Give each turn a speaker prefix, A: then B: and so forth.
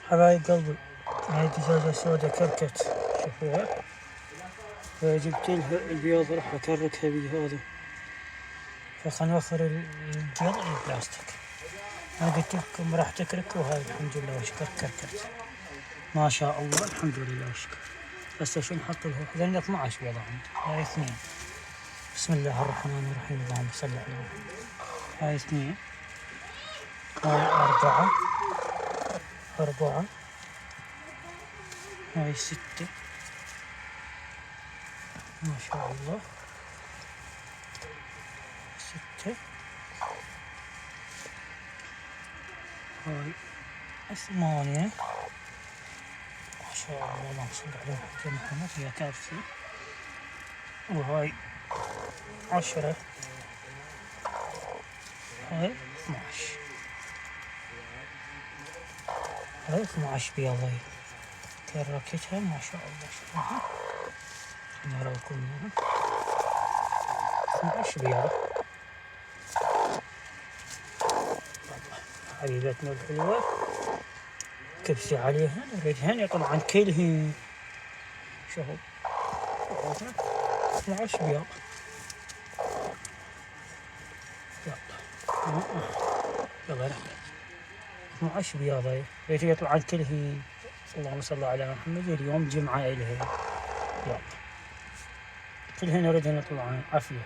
A: حبايب قلبي، هاي دجاجة سودة كركت شوفوها، فجبت لها البيض راح اكركها بهذا، فخل نوفر البيض البلاستيك. انا قلت لكم راح تكرك، وهاي الحمد لله وشكر كركت ما شاء الله الحمد لله وشكر. هسه شو نحط لها؟ هذول 12 بيضة عندي، هاي 2. بسم الله الرحمن الرحيم، اللهم صل على محمد. هاي 2، هاي 4، هاي 6 ما شاء الله، 6، هاي 8 ما شاء الله، اللهم صل على محمد، هي كارثة. وهاي 10، هاي 12، هاي 12 بيضة كركتها ما شاء الله. شوفوها نراكم اياها، 12 بيضة. حبيبتنا الحلوة كبسي عليها نريدهن طبعا كلهن. شوفوا 12 بيض. يلا يلا 12 بيضة هي طبعا كلهن. اللهم صل على محمد. اليوم جمعة إلها، يلا كلهن نريدهن طبعا عافية.